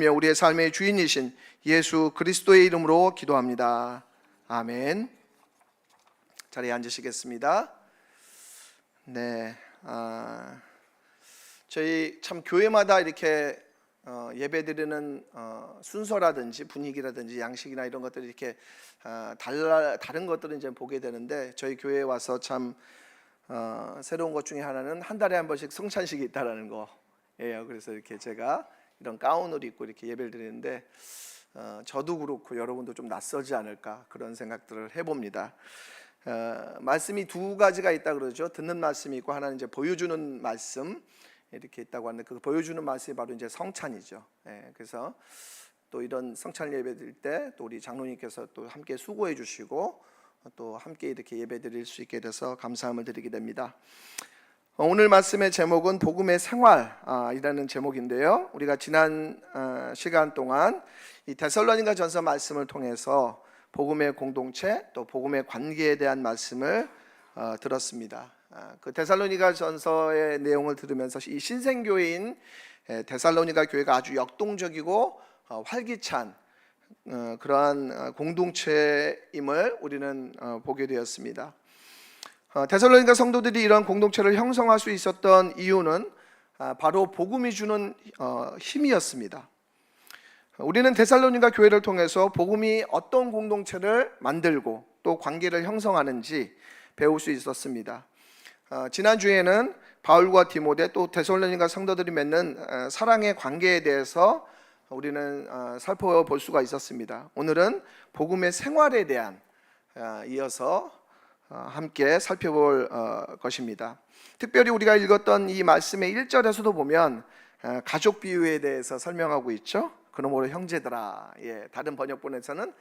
우리의 삶의 주인이신 예수 그리스도의 이름으로 기도합니다. 아멘. 자리에 앉으시겠습니다. 네, 저희 참 교회마다 이렇게 예배드리는 순서라든지 분위기라든지 양식이나 이런 것들이 이렇게 다른 것들은 이제 보게 되는데, 저희 교회에 와서 참 새로운 것 중에 하나는 한 달에 한 번씩 성찬식이 있다라는 거예요. 그래서 이렇게 제가 이런 가운을 입고 이렇게 예배를 드리는데, 저도 그렇고 여러분도 좀 낯설지 않을까 그런 생각들을 해봅니다. 말씀이 두 가지가 있다 그러죠. 듣는 말씀이 있고 하나는 이제 보여주는 말씀 이렇게 있다고 하는데, 그 보여주는 말씀이 바로 이제 성찬이죠. 그래서 또 이런 성찬 예배 드릴 때 또 우리 장로님께서 또 함께 수고해 주시고 또 함께 이렇게 예배 드릴 수 있게 돼서 감사함을 드리게 됩니다. 오늘 말씀의 제목은 복음의 생활이라는 제목인데요, 우리가 지난 시간 동안 이 데살로니가 전서 말씀을 통해서 복음의 공동체 또 복음의 관계에 대한 말씀을 들었습니다. 그 데살로니가 전서의 내용을 들으면서 이 신생교회인 데살로니가 교회가 아주 역동적이고 활기찬 그러한 공동체임을 우리는 보게 되었습니다. 데살로니가 성도들이 이런 공동체를 형성할 수 있었던 이유는 바로 복음이 주는 힘이었습니다. 우리는 데살로니가 교회를 통해서 복음이 어떤 공동체를 만들고 또 관계를 형성하는지 배울 수 있었습니다. 지난주에는 바울과 디모데 또 데살로니가 성도들이 맺는 사랑의 관계에 대해서 우리는 살펴볼 수가 있었습니다. 오늘은 복음의 생활에 대한 이어서 함께 살펴볼 것입니다. 특별히 우리가 읽었던 이 말씀의 1절에서도 보면 가족 비유에 대해서 설명하고 있죠. 그러므로 형제들아, 다른 번역본에서는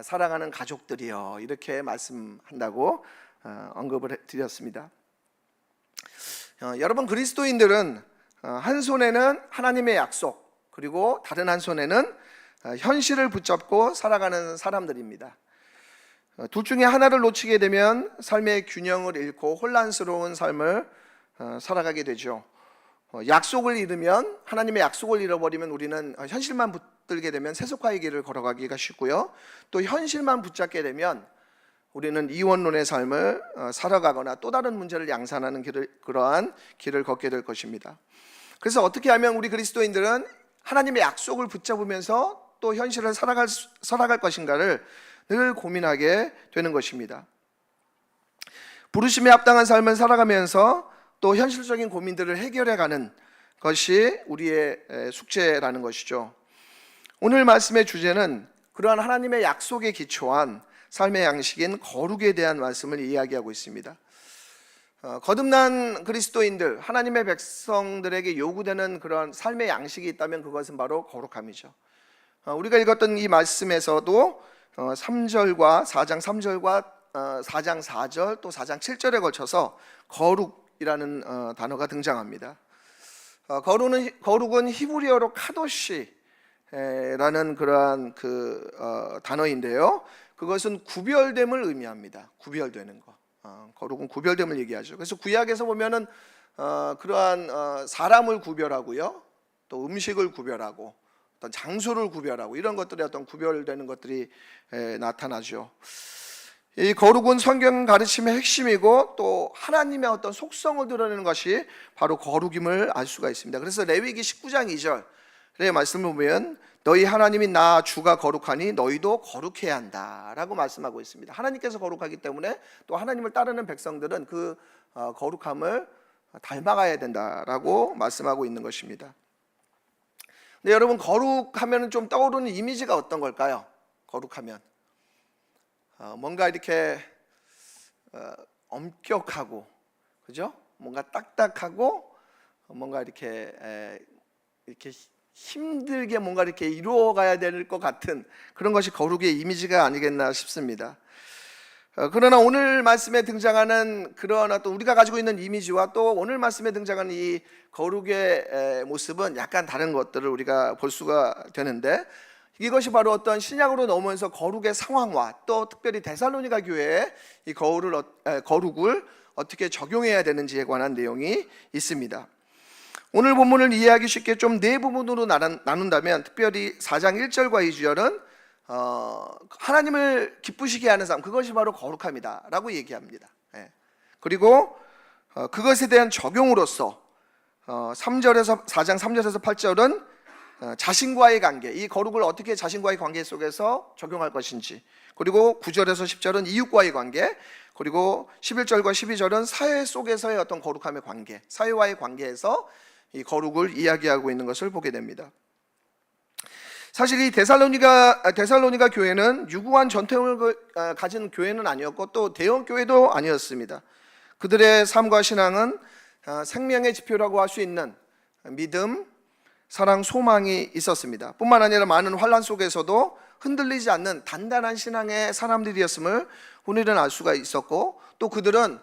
사랑하는 가족들이여 이렇게 말씀한다고 언급을 드렸습니다. 여러분, 그리스도인들은 한 손에는 하나님의 약속, 그리고 다른 한 손에는 현실을 붙잡고 살아가는 사람들입니다. 둘 중에 하나를 놓치게 되면 삶의 균형을 잃고 혼란스러운 삶을 살아가게 되죠. 약속을 잃으면, 하나님의 약속을 잃어버리면 우리는 현실만 붙들게 되면 세속화의 길을 걸어가기가 쉽고요, 또 현실만 붙잡게 되면 우리는 이원론의 삶을 살아가거나 또 다른 문제를 양산하는 그러한 길을 걷게 될 것입니다. 그래서 어떻게 하면 우리 그리스도인들은 하나님의 약속을 붙잡으면서 또 현실을 살아갈 것인가를 늘 고민하게 되는 것입니다. 부르심에 합당한 삶을 살아가면서 또 현실적인 고민들을 해결해가는 것이 우리의 숙제라는 것이죠. 오늘 말씀의 주제는 그러한 하나님의 약속에 기초한 삶의 양식인 거룩에 대한 말씀을 이야기하고 있습니다. 거듭난 그리스도인들, 하나님의 백성들에게 요구되는 그런 삶의 양식이 있다면 그것은 바로 거룩함이죠. 우리가 읽었던 이 말씀에서도 3절과 4장 3절과 4장 4절 또 4장 7절에 걸쳐서 거룩이라는 단어가 등장합니다. 거룩은 히브리어로 카도시라는 그러한 단어인데요, 그것은 구별됨을 의미합니다. 구별되는 거. 거룩은 구별됨을 얘기하죠. 그래서 구약에서 보면은 그러한 사람을 구별하고요, 또 음식을 구별하고 어떤 장소를 구별하고 이런 것들이 어떤 구별되는 것들이 나타나죠. 이 거룩은 성경 가르침의 핵심이고 또 하나님의 어떤 속성을 드러내는 것이 바로 거룩임을 알 수가 있습니다. 그래서 레위기 19장 2절의 말씀을 보면 너희 하나님인 나 주가 거룩하니 너희도 거룩해야 한다라고 말씀하고 있습니다. 하나님께서 거룩하기 때문에 또 하나님을 따르는 백성들은 그 거룩함을 닮아가야 된다라고 말씀하고 있는 것입니다. 근데 여러분, 거룩하면 좀 떠오르는 이미지가 어떤 걸까요? 거룩하면 뭔가 이렇게 엄격하고, 그죠? 뭔가 딱딱하고, 뭔가 이렇게 힘들게 뭔가 이렇게 이루어가야 될 것 같은 그런 것이 거룩의 이미지가 아니겠나 싶습니다. 그러나 오늘 말씀에 등장하는 그런 어떤 우리가 가지고 있는 이미지와 또 오늘 말씀에 등장하는 이 거룩의 모습은 약간 다른 것들을 우리가 볼 수가 되는데, 이것이 바로 어떤 신약으로 넘어오면서 거룩의 상황과 또 특별히 데살로니가 교회의 이 거룩을 어떻게 적용해야 되는지에 관한 내용이 있습니다. 오늘 본문을 이해하기 쉽게 좀 네 부분으로 나눈다면, 특별히 4장 1절과 2절은 하나님을 기쁘시게 하는 삶, 그것이 바로 거룩함이다 라고 얘기합니다. 그리고 그것에 대한 적용으로서 4장 3절에서 8절은 자신과의 관계, 이 거룩을 어떻게 자신과의 관계 속에서 적용할 것인지, 그리고 9절에서 10절은 이웃과의 관계, 그리고 11절과 12절은 사회 속에서의 어떤 거룩함의 관계, 사회와의 관계에서 이 거룩을 이야기하고 있는 것을 보게 됩니다. 사실 이 데살로니가 교회는 유구한 전통을 가진 교회는 아니었고 또 대형 교회도 아니었습니다. 그들의 삶과 신앙은 생명의 지표라고 할 수 있는 믿음, 사랑, 소망이 있었습니다. 뿐만 아니라 많은 환난 속에서도 흔들리지 않는 단단한 신앙의 사람들이었음을 우리는 알 수가 있었고, 또 그들은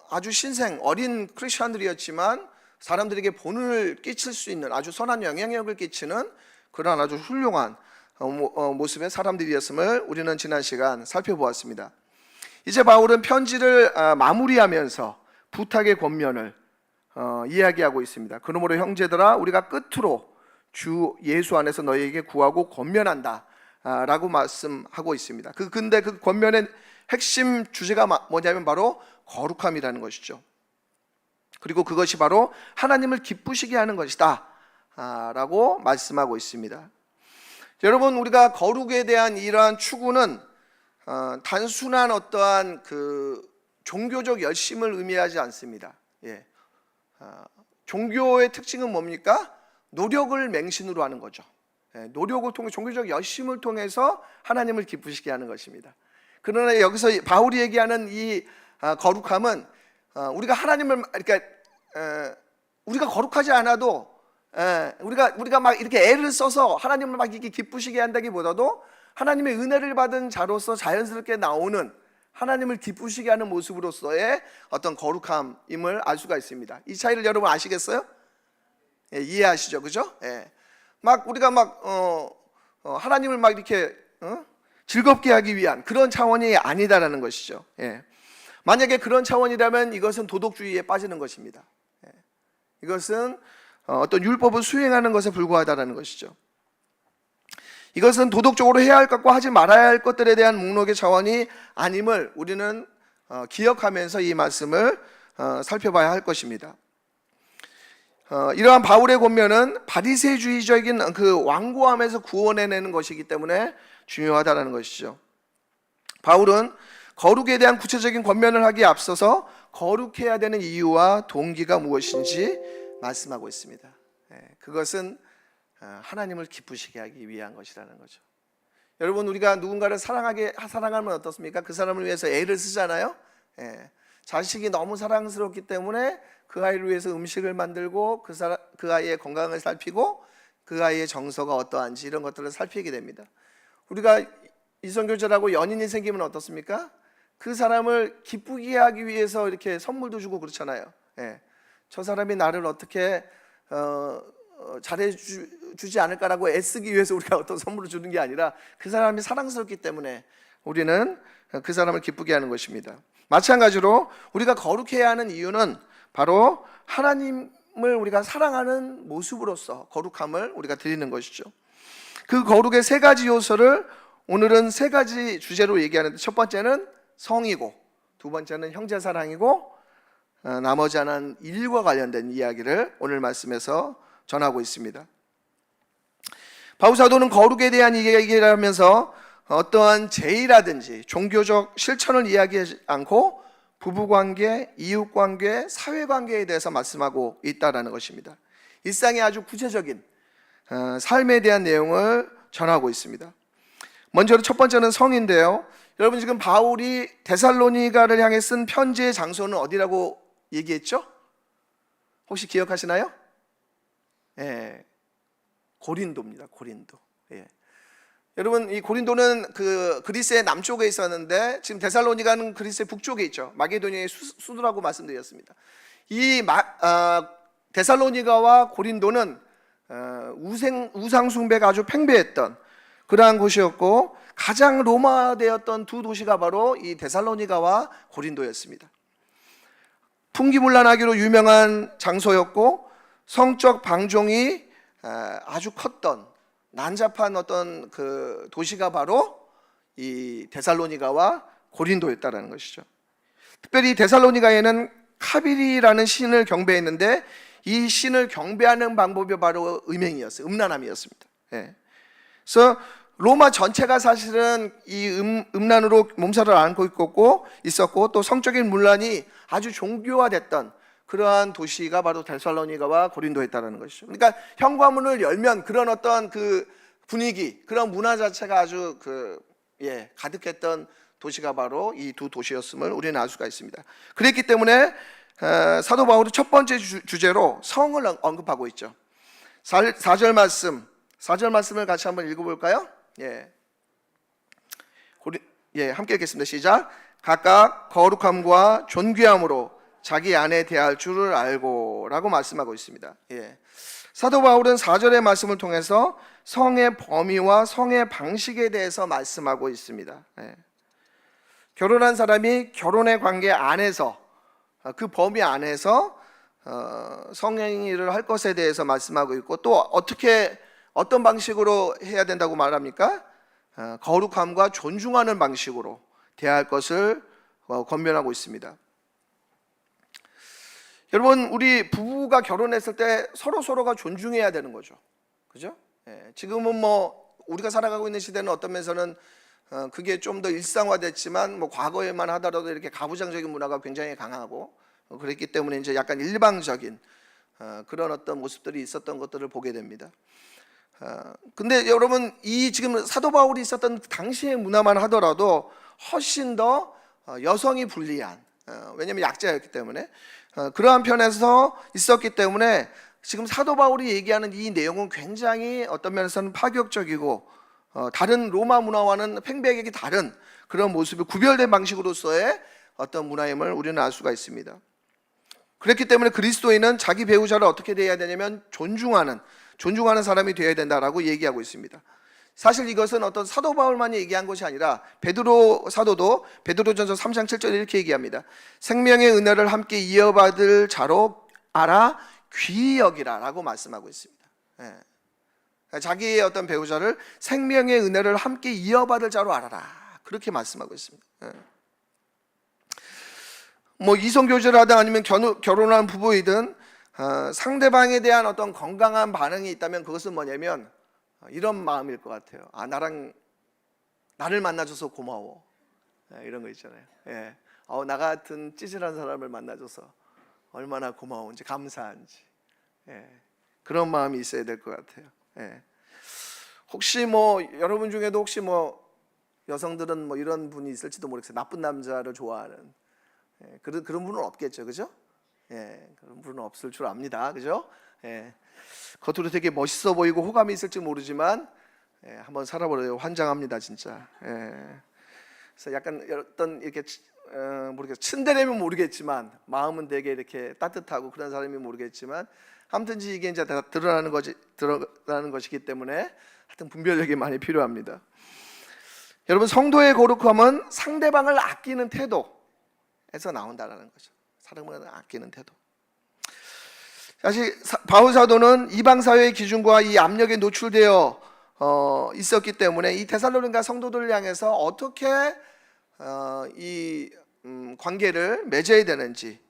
아주 신생 어린 크리스천들이었지만 사람들에게 본을 끼칠 수 있는 아주 선한 영향력을 끼치는 그런 아주 훌륭한 모습의 사람들이었음을 우리는 지난 시간 살펴보았습니다. 이제 바울은 편지를 마무리하면서 부탁의 권면을 이야기하고 있습니다. 그러므로 형제들아, 우리가 끝으로 주 예수 안에서 너희에게 구하고 권면한다 라고 말씀하고 있습니다. 근데 그 권면의 핵심 주제가 뭐냐면 바로 거룩함이라는 것이죠. 그리고 그것이 바로 하나님을 기쁘시게 하는 것이다 라고 말씀하고 있습니다. 여러분, 우리가 거룩에 대한 이러한 추구는 단순한 어떠한 그 종교적 열심을 의미하지 않습니다. 종교의 특징은 뭡니까? 노력을 맹신으로 하는 거죠. 노력을 통해, 종교적 열심을 통해서 하나님을 기쁘시게 하는 것입니다. 그러나 여기서 바울이 얘기하는 이 거룩함은 우리가 하나님을, 그러니까 우리가 거룩하지 않아도 우리가 막 이렇게 애를 써서 하나님을 막 이렇게 기쁘시게 한다기보다도 하나님의 은혜를 받은 자로서 자연스럽게 나오는 하나님을 기쁘시게 하는 모습으로서의 어떤 거룩함임을 알 수가 있습니다. 이 차이를 여러분 아시겠어요? 이해하시죠, 그죠? 막 우리가 막 하나님을 막 이렇게 즐겁게 하기 위한 그런 차원이 아니다라는 것이죠. 만약에 그런 차원이라면 이것은 도덕주의에 빠지는 것입니다. 이것은 어떤 율법을 수행하는 것에 불과하다는 것이죠. 이것은 도덕적으로 해야 할 것과 하지 말아야 할 것들에 대한 목록의 차원이 아님을 우리는 기억하면서 이 말씀을 살펴봐야 할 것입니다. 이러한 바울의 권면은 바리새주의적인 그 완고함에서 구원해내는 것이기 때문에 중요하다는 것이죠. 바울은 거룩에 대한 구체적인 권면을 하기에 앞서서 거룩해야 되는 이유와 동기가 무엇인지 말씀하고 있습니다. 그것은 하나님을 기쁘시게 하기 위한 것이라는 거죠. 여러분, 우리가 누군가를 사랑하면 어떻습니까? 그 사람을 위해서 애를 쓰잖아요. 자식이 너무 사랑스럽기 때문에 그 아이를 위해서 음식을 만들고 그 아이의 건강을 살피고 그 아이의 정서가 어떠한지 이런 것들을 살피게 됩니다. 우리가 이성교제라고 연인이 생기면 어떻습니까? 그 사람을 기쁘게 하기 위해서 이렇게 선물도 주고 그렇잖아요. 저 사람이 나를 어떻게 잘해주지 않을까라고 애쓰기 위해서 우리가 어떤 선물을 주는 게 아니라 그 사람이 사랑스럽기 때문에 우리는 그 사람을 기쁘게 하는 것입니다. 마찬가지로 우리가 거룩해야 하는 이유는 바로 하나님을 우리가 사랑하는 모습으로서 거룩함을 우리가 드리는 것이죠. 그 거룩의 세 가지 요소를 오늘은 세 가지 주제로 얘기하는데, 첫 번째는 성이고, 두 번째는 형제사랑이고, 나머지 하나는 일과 관련된 이야기를 오늘 말씀에서 전하고 있습니다. 바울 사도는 거룩에 대한 이야기를 하면서 어떠한 제의라든지 종교적 실천을 이야기하지 않고 부부관계, 이웃관계, 사회관계에 대해서 말씀하고 있다는 것입니다. 일상의 아주 구체적인 삶에 대한 내용을 전하고 있습니다. 먼저 첫 번째는 성인데요. 여러분, 지금 바울이 데살로니가를 향해 쓴 편지의 장소는 어디라고 얘기했죠? 혹시 기억하시나요? 고린도입니다. 고린도. 여러분, 이 고린도는 그 그리스의 남쪽에 있었는데 지금 데살로니가는 그리스의 북쪽에 있죠. 마게도니아의 수도라고 말씀드렸습니다. 이 데살로니가와 고린도는 우상 숭배가 아주 팽배했던 그러한 곳이었고, 가장 로마되었던 두 도시가 바로 이 데살로니가와 고린도였습니다. 풍기문란하기로 유명한 장소였고, 성적 방종이 아주 컸던 난잡한 어떤 그 도시가 바로 이 데살로니가와 고린도였다라는 것이죠. 특별히 데살로니가에는 카빌이라는 신을 경배했는데 이 신을 경배하는 방법이 바로 음행이었어요. 음란함이었습니다. 예. 그래서 로마 전체가 사실은 이 음란으로 몸살을 앓고 있었고 또 성적인 문란이 아주 종교화됐던 그러한 도시가 바로 데살로니가와 고린도였다는 것이죠. 그러니까 현관문을 열면 그런 어떤 그 분위기, 그런 문화 자체가 아주 가득했던 도시가 바로 이 두 도시였음을 우리는 알 수가 있습니다. 그랬기 때문에 사도 바울이 첫 번째 주제로 성을 언급하고 있죠. 4절 말씀을 같이 한번 읽어볼까요? 함께 읽겠습니다. 시작. 각각 거룩함과 존귀함으로 자기 안에 대할 줄을 알고 라고 말씀하고 있습니다. 사도 바울은 4절의 말씀을 통해서 성의 범위와 성의 방식에 대해서 말씀하고 있습니다. 결혼한 사람이 결혼의 관계 안에서 그 범위 안에서 성행위를 할 것에 대해서 말씀하고 있고 또 어떤 방식으로 해야 된다고 말합니까? 거룩함과 존중하는 방식으로 대할 것을 권면하고 있습니다. 여러분, 우리 부부가 결혼했을 때 서로가 존중해야 되는 거죠. 그죠? 지금은 뭐 우리가 살아가고 있는 시대는 어떤 면에서는 그게 좀 더 일상화됐지만 뭐 과거에만 하더라도 이렇게 가부장적인 문화가 굉장히 강하고 그랬기 때문에 이제 약간 일방적인 그런 어떤 모습들이 있었던 것들을 보게 됩니다. 근데 여러분, 이 지금 사도 바울이 있었던 당시의 문화만 하더라도 훨씬 더 여성이 불리한, 왜냐하면 약자였기 때문에 그러한 편에서 있었기 때문에 지금 사도 바울이 얘기하는 이 내용은 굉장히 어떤 면에서는 파격적이고 다른 로마 문화와는 팽배하게 다른 그런 모습이 구별된 방식으로서의 어떤 문화임을 우리는 알 수가 있습니다. 그렇기 때문에 그리스도인은 자기 배우자를 어떻게 대해야 되냐면 존중하는 사람이 되어야 된다라고 얘기하고 있습니다. 사실 이것은 어떤 사도 바울만이 얘기한 것이 아니라 베드로 사도도 베드로전서 3장 7절에 이렇게 얘기합니다. 생명의 은혜를 함께 이어받을 자로 알아 귀히 여기라 라고 말씀하고 있습니다. 자기의 어떤 배우자를 생명의 은혜를 함께 이어받을 자로 알아라, 그렇게 말씀하고 있습니다. 뭐 이성교제를 하든 아니면 결혼한 부부이든 상대방에 대한 어떤 건강한 반응이 있다면 그것은 뭐냐면 이런 마음일 것 같아요. 나를 만나줘서 고마워, 이런 거 있잖아요. 나 같은 찌질한 사람을 만나줘서 얼마나 고마운지, 감사한지, 그런 마음이 있어야 될 것 같아요. 혹시 뭐 여러분 중에도 혹시 뭐 여성들은 뭐 이런 분이 있을지도 모르겠어요. 나쁜 남자를 좋아하는 그런 분은 없겠죠, 그죠? 그런 분은 없을 줄 압니다, 그죠? 겉으로 되게 멋있어 보이고 호감이 있을지 모르지만 한번 살아보려고 환장합니다, 진짜. 그래서 약간 어떤 이렇게 모르겠어요. 츤데레면 모르겠지만 마음은 되게 이렇게 따뜻하고 그런 사람이 모르겠지만 아무튼 이게 이제 다 드러나는 것이기 때문에 하여튼 분별력이 많이 필요합니다. 여러분, 성도의 거룩함은 상대방을 아끼는 태도에서 나온다는 거죠. 사람을 아끼는 태도. 사실 바울 사도는 이방 사회의 기준과 이 압력에 노출되어 있었기 때문에 이 데살로니가 성도들을 향해서 어떻게 이 관계를 맺어야 되는지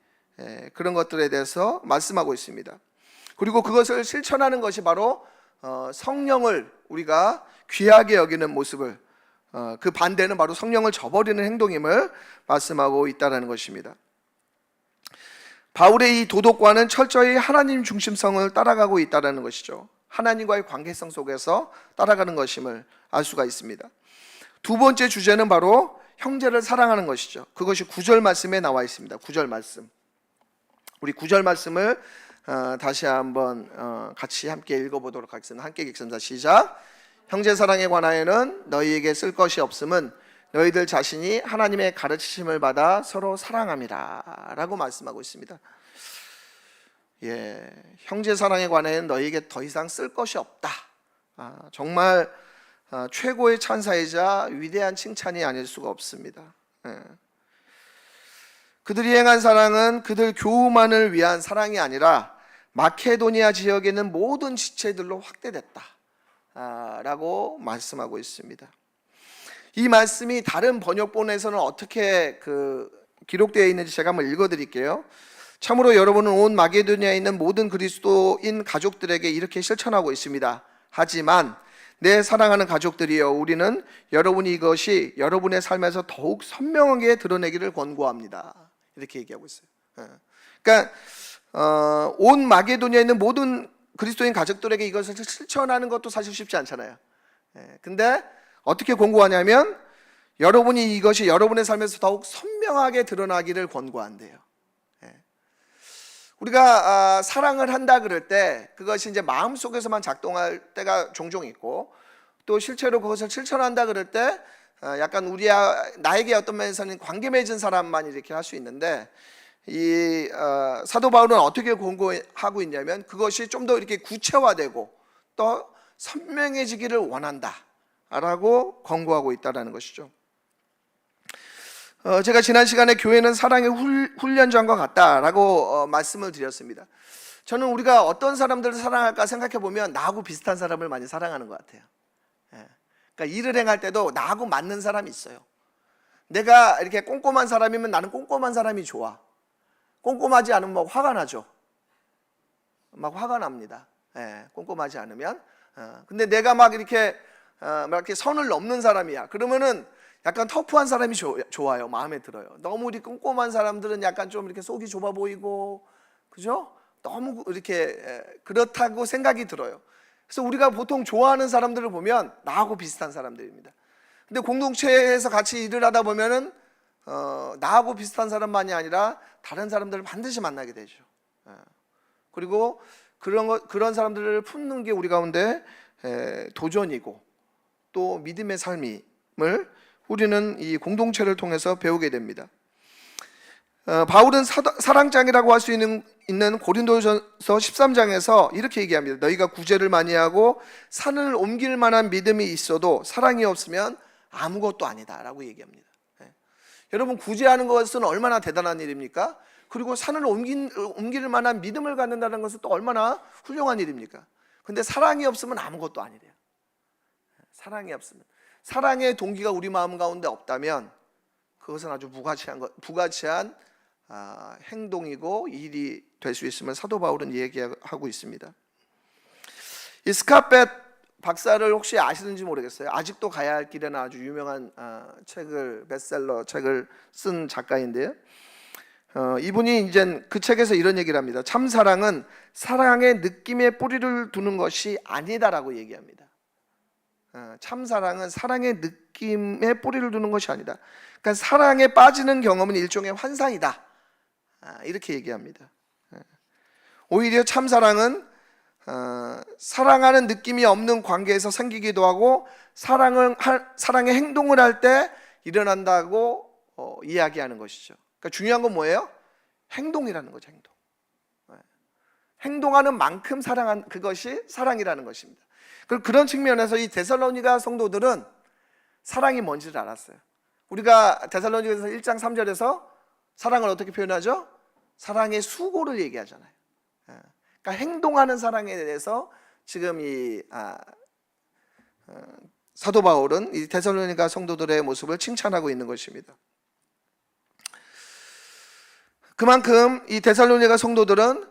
그런 것들에 대해서 말씀하고 있습니다. 그리고 그것을 실천하는 것이 바로 성령을 우리가 귀하게 여기는 모습을, 그 반대는 바로 성령을 저버리는 행동임을 말씀하고 있다는 것입니다. 바울의 이 도덕과는 철저히 하나님 중심성을 따라가고 있다는 것이죠. 하나님과의 관계성 속에서 따라가는 것임을 알 수가 있습니다. 두 번째 주제는 바로 형제를 사랑하는 것이죠. 그것이 9절 말씀에 나와 있습니다. 9절 말씀. 우리 9절 말씀을 다시 한번 같이 함께 읽어보도록 하겠습니다. 함께 읽습니다. 시작. 형제 사랑에 관하여는 너희에게 쓸 것이 없음은 너희들 자신이 하나님의 가르치심을 받아 서로 사랑함이라 라고 말씀하고 있습니다. 형제 사랑에 관해는 너희에게 더 이상 쓸 것이 없다. 정말 최고의 찬사이자 위대한 칭찬이 아닐 수가 없습니다. 그들이 행한 사랑은 그들 교우만을 위한 사랑이 아니라 마케도니아 지역에 있는 모든 지체들로 확대됐다 라고 말씀하고 있습니다. 이 말씀이 다른 번역본에서는 어떻게 기록되어 있는지 제가 한번 읽어드릴게요. 참으로 여러분은 온 마게도니아에 있는 모든 그리스도인 가족들에게 이렇게 실천하고 있습니다. 하지만 내 사랑하는 가족들이여, 우리는 여러분이 이것이 여러분의 삶에서 더욱 선명하게 드러내기를 권고합니다. 이렇게 얘기하고 있어요. 그러니까 온 마게도니아에 있는 모든 그리스도인 가족들에게 이것을 실천하는 것도 사실 쉽지 않잖아요. 근데 어떻게 권고하냐면 여러분이 이것이 여러분의 삶에서 더욱 선명하게 드러나기를 권고한대요. 우리가 사랑을 한다 그럴 때 그것이 이제 마음속에서만 작동할 때가 종종 있고, 또 실제로 그것을 실천한다 그럴 때 약간 나에게 어떤 면에서는 관계 맺은 사람만 이렇게 할 수 있는데, 이 사도 바울은 어떻게 권고하고 있냐면 그것이 좀 더 이렇게 구체화되고 또 선명해지기를 원한다 라고 권고하고 있다는 것이죠. 제가 지난 시간에 교회는 사랑의 훈련장과 같다라고 말씀을 드렸습니다. 저는 우리가 어떤 사람들을 사랑할까 생각해 보면 나하고 비슷한 사람을 많이 사랑하는 것 같아요. 그러니까 일을 행할 때도 나하고 맞는 사람이 있어요. 내가 이렇게 꼼꼼한 사람이면 나는 꼼꼼한 사람이 좋아. 꼼꼼하지 않으면 막 화가 나죠. 막 화가 납니다. 꼼꼼하지 않으면. 근데 내가 막 이렇게 선을 넘는 사람이야. 그러면은 약간 터프한 사람이 좋아요. 마음에 들어요. 너무 우리 꼼꼼한 사람들은 약간 좀 이렇게 속이 좁아 보이고, 그죠? 너무 이렇게 그렇다고 생각이 들어요. 그래서 우리가 보통 좋아하는 사람들을 보면 나하고 비슷한 사람들입니다. 근데 공동체에서 같이 일을 하다 보면은 나하고 비슷한 사람만이 아니라 다른 사람들을 반드시 만나게 되죠. 그리고 그런 사람들을 품는 게 우리 가운데 도전이고 또 믿음의 삶임을 우리는 이 공동체를 통해서 배우게 됩니다. 바울은 사랑장이라고 할 수 있는 고린도전서 13장에서 이렇게 얘기합니다. 너희가 구제를 많이 하고 산을 옮길 만한 믿음이 있어도 사랑이 없으면 아무것도 아니다 라고 얘기합니다. 여러분, 구제하는 것은 얼마나 대단한 일입니까? 그리고 산을 옮길 만한 믿음을 갖는다는 것은 또 얼마나 훌륭한 일입니까? 근데 사랑이 없으면 아무것도 아니래요. 사랑이 없으면, 사랑의 동기가 우리 마음 가운데 없다면 그것은 아주 부가치한 행동이고 일이 될 수 있음을 사도 바울은 얘기하고 있습니다. 이 스캇벳 박사를 혹시 아시는지 모르겠어요. 아직도 가야 할 길에는 아주 유명한 베스트셀러 책을 쓴 작가인데요. 이분이 이제 그 책에서 이런 얘기를 합니다. 참 사랑은 사랑의 느낌에 뿌리를 두는 것이 아니다라고 얘기합니다. 참 사랑은 사랑의 느낌에 뿌리를 두는 것이 아니다. 그러니까 사랑에 빠지는 경험은 일종의 환상이다. 이렇게 얘기합니다. 오히려 참 사랑은 사랑하는 느낌이 없는 관계에서 생기기도 하고 사랑의 행동을 할 때 일어난다고 이야기하는 것이죠. 그러니까 중요한 건 뭐예요? 행동이라는 거죠. 행동하는 만큼 그것이 사랑이라는 것입니다. 그런 측면에서 이 데살로니가 성도들은 사랑이 뭔지를 알았어요. 우리가 데살로니가서 1장 3절에서 사랑을 어떻게 표현하죠? 사랑의 수고를 얘기하잖아요. 그러니까 행동하는 사랑에 대해서 지금 이 사도 바울은 이 데살로니가 성도들의 모습을 칭찬하고 있는 것입니다. 그만큼 이 데살로니가 성도들은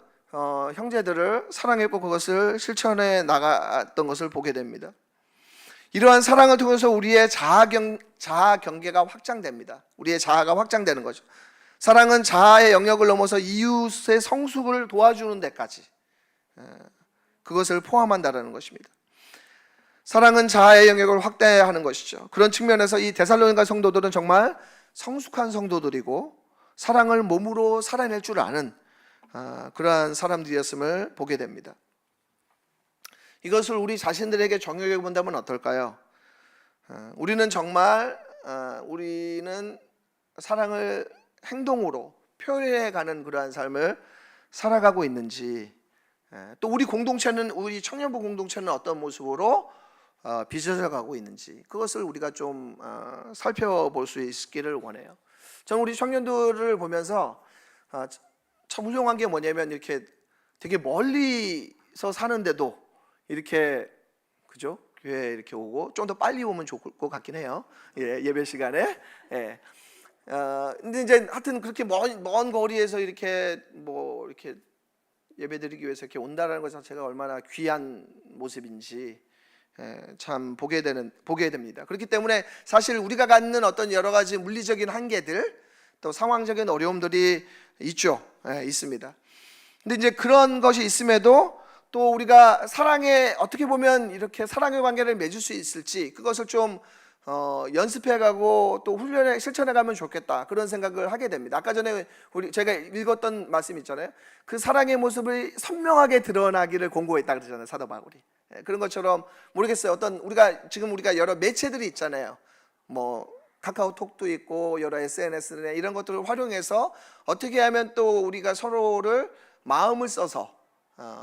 형제들을 사랑했고 그것을 실천해 나갔던 것을 보게 됩니다. 이러한 사랑을 통해서 우리의 자아 경계가 확장됩니다. 우리의 자아가 확장되는 거죠. 사랑은 자아의 영역을 넘어서 이웃의 성숙을 도와주는 데까지 그것을 포함한다는 것입니다. 사랑은 자아의 영역을 확대하는 것이죠. 그런 측면에서 이 데살로니가 성도들은 정말 성숙한 성도들이고 사랑을 몸으로 살아낼 줄 아는 그러한 사람들이었음을 보게 됩니다. 이것을 우리 자신들에게 적용해 본다면 어떨까요? 우리는 정말 우리는 사랑을 행동으로 표현해가는 그러한 삶을 살아가고 있는지, 또 우리 공동체는, 우리 청년부 공동체는 어떤 모습으로 빚어져 가고 있는지 그것을 우리가 좀 살펴볼 수 있기를 원해요. 저는 우리 청년들을 보면서 참 훌륭한 게 뭐냐면 이렇게 되게 멀리서 사는데도 이렇게, 그죠? 교회에 이렇게 오고, 좀 더 빨리 오면 좋을 것 같긴 해요. 예, 예배 시간에. 예. 근데 이제 하여튼 그렇게 먼 거리에서 이렇게 뭐 이렇게 예배드리기 위해서 이렇게 온다라는 것 자체가 얼마나 귀한 모습인지 참 보게 됩니다. 그렇기 때문에 사실 우리가 갖는 어떤 여러 가지 물리적인 한계들, 또 상황적인 어려움들이 있죠. 있습니다. 근데 이제 그런 것이 있음에도 또 우리가 사랑에, 어떻게 보면 이렇게 사랑의 관계를 맺을 수 있을지, 그것을 좀 연습해가고 또 실천해가면 좋겠다, 그런 생각을 하게 됩니다. 아까 전에 제가 읽었던 말씀 있잖아요. 그 사랑의 모습을 선명하게 드러나기를 공고했다 그러잖아요, 사도 바울이. 그런 것처럼 모르겠어요. 우리가 여러 매체들이 있잖아요. 뭐 카카오톡도 있고 여러 SNS나 이런 것들을 활용해서 어떻게 하면 또 우리가 서로를 마음을 써서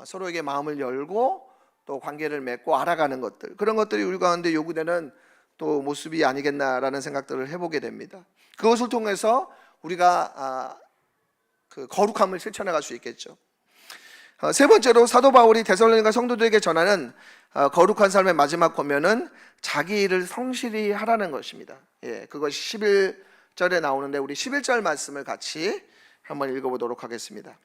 서로에게 마음을 열고 또 관계를 맺고 알아가는 것들, 그런 것들이 우리 가운데 요구되는 또 모습이 아니겠나라는 생각들을 해보게 됩니다. 그것을 통해서 우리가 그 거룩함을 실천해 갈 수 있겠죠. 세 번째로 사도 바울이 데살로니가 성도들에게 전하는 거룩한 삶의 마지막 권면은 자기 일을 성실히 하라는 것입니다. 예, 그것이 11절에 나오는데 우리 11절 말씀을 같이 한번 읽어보도록 하겠습니다.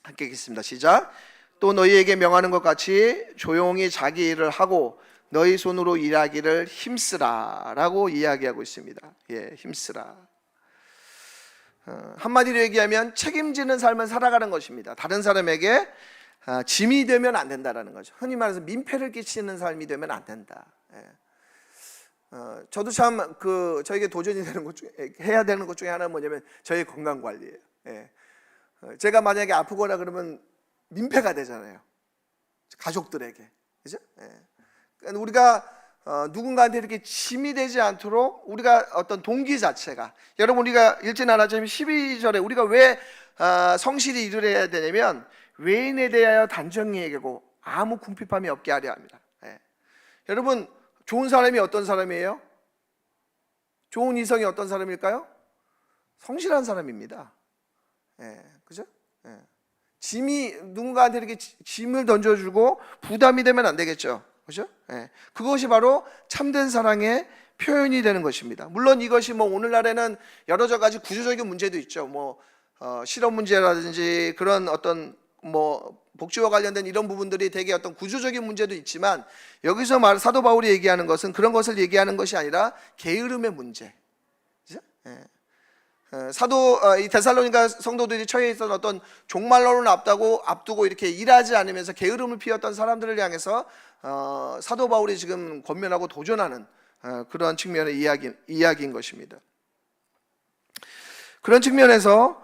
함께 읽겠습니다. 시작. 또 너희에게 명하는 것 같이 조용히 자기 일을 하고 너희 손으로 일하기를 힘쓰라 라고 이야기하고 있습니다. 예, 힘쓰라. 한마디로 얘기하면 책임지는 삶을 살아가는 것입니다. 다른 사람에게 짐이 되면 안 된다라는 거죠. 흔히 말해서 민폐를 끼치는 삶이 되면 안 된다. 저도 참 저에게 도전이 되는 것 중에, 해야 되는 것 중에 하나는 뭐냐면 저의 건강 관리예요. 제가 만약에 아프거나 그러면 민폐가 되잖아요, 가족들에게. 그죠? 그러니까 우리가 누군가한테 이렇게 짐이 되지 않도록 우리가 어떤 동기 자체가, 여러분 우리가 읽진 않았지만 12절에 우리가 왜 성실히 일을 해야 되냐면 외인에 대하여 단정히 얘기하고 아무 궁핍함이 없게 하려 합니다. 여러분, 좋은 사람이 어떤 사람이에요? 좋은 이성이 어떤 사람일까요? 성실한 사람입니다. 그죠? 누군가한테 이렇게 짐을 던져주고 부담이 되면 안 되겠죠. 그죠? 그것이 바로 참된 사랑의 표현이 되는 것입니다. 물론 이것이 뭐 오늘날에는 여러 가지 구조적인 문제도 있죠. 뭐 실업 문제라든지 그런 어떤 뭐 복지와 관련된 이런 부분들이 되게 어떤 구조적인 문제도 있지만, 여기서 사도 바울이 얘기하는 것은 그런 것을 얘기하는 것이 아니라 게으름의 문제. 그죠? 이 데살로니가 성도들이 처해 있던 어떤 종말론을 앞두고 이렇게 일하지 않으면서 게으름을 피웠던 사람들을 향해서 사도 바울이 지금 권면하고 도전하는 그런 측면의 이야기인 것입니다. 그런 측면에서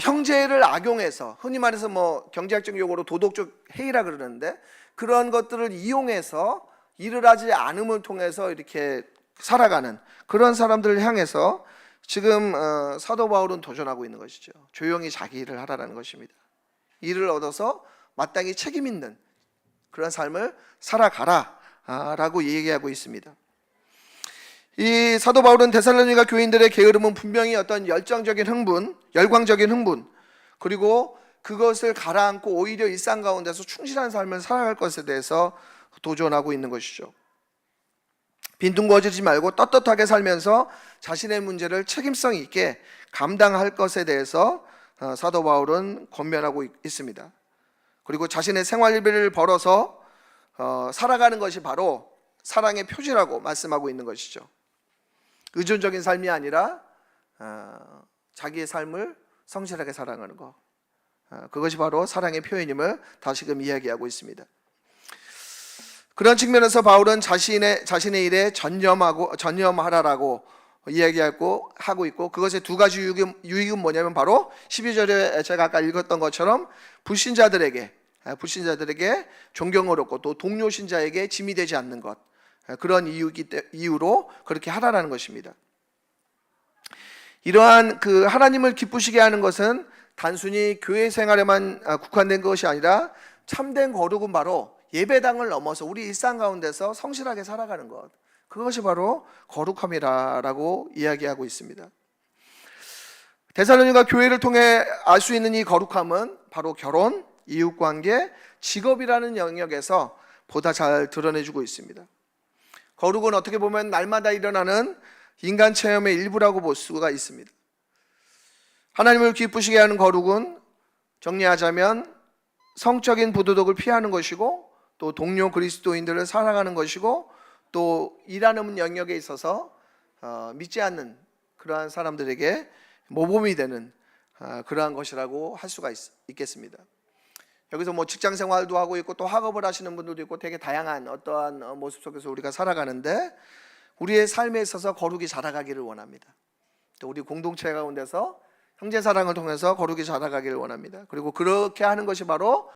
형제를 악용해서, 흔히 말해서 뭐 경제학적 용어로 도덕적 해이라 그러는데, 그런 것들을 이용해서 일을 하지 않음을 통해서 이렇게 살아가는 그런 사람들을 향해서 지금 사도 바울은 도전하고 있는 것이죠. 조용히 자기 일을 하라는 것입니다. 일을 얻어서 마땅히 책임 있는 그런 삶을 살아가라 라고 얘기하고 있습니다. 이 사도 바울은 데살로니가 교인들의 게으름은 분명히 어떤 열광적인 흥분, 그리고 그것을 가라앉고 오히려 일상 가운데서 충실한 삶을 살아갈 것에 대해서 도전하고 있는 것이죠. 빈둥거리지 말고 떳떳하게 살면서 자신의 문제를 책임성 있게 감당할 것에 대해서 사도 바울은 권면하고 있습니다. 그리고 자신의 생활비를 벌어서 살아가는 것이 바로 사랑의 표지라고 말씀하고 있는 것이죠. 의존적인 삶이 아니라 자기의 삶을 성실하게 살아가는 것, 그것이 바로 사랑의 표현임을 다시금 이야기하고 있습니다. 그런 측면에서 바울은 자신의 일에 전념하라라고 이야기하고 있고, 그것의 두 가지 유익은 뭐냐면 바로 12절에 제가 아까 읽었던 것처럼 불신자들에게 존경을 얻고 또 동료 신자에게 짐이 되지 않는 것, 그런 이유로 그렇게 하라는 것입니다. 이러한 하나님을 기쁘시게 하는 것은 단순히 교회 생활에만 국한된 것이 아니라 참된 거룩은 바로 예배당을 넘어서 우리 일상 가운데서 성실하게 살아가는 것, 그것이 바로 거룩함이라고 이야기하고 있습니다. 데살로니가 교회를 통해 알 수 있는 이 거룩함은 바로 결혼, 이웃관계, 직업이라는 영역에서 보다 잘 드러내주고 있습니다. 거룩은 어떻게 보면 날마다 일어나는 인간 체험의 일부라고 볼 수가 있습니다. 하나님을 기쁘시게 하는 거룩은 정리하자면 성적인 부도덕을 피하는 것이고, 또 동료 그리스도인들을 사랑하는 것이고, 또 일하는 영역에 있어서 믿지 않는 그러한 사람들에게 모범이 되는 그러한 것이라고 할 수가 있겠습니다. 여기서 뭐 직장 생활도 하고 있고 또 학업을 하시는 분들도 있고 되게 다양한 어떠한 모습 속에서 우리가 살아가는데, 우리의 삶에 있어서 거룩이 자라가기를 원합니다. 또 우리 공동체 가운데서 형제 사랑을 통해서 거룩이 자라가기를 원합니다. 그리고 그렇게 하는 것이 바로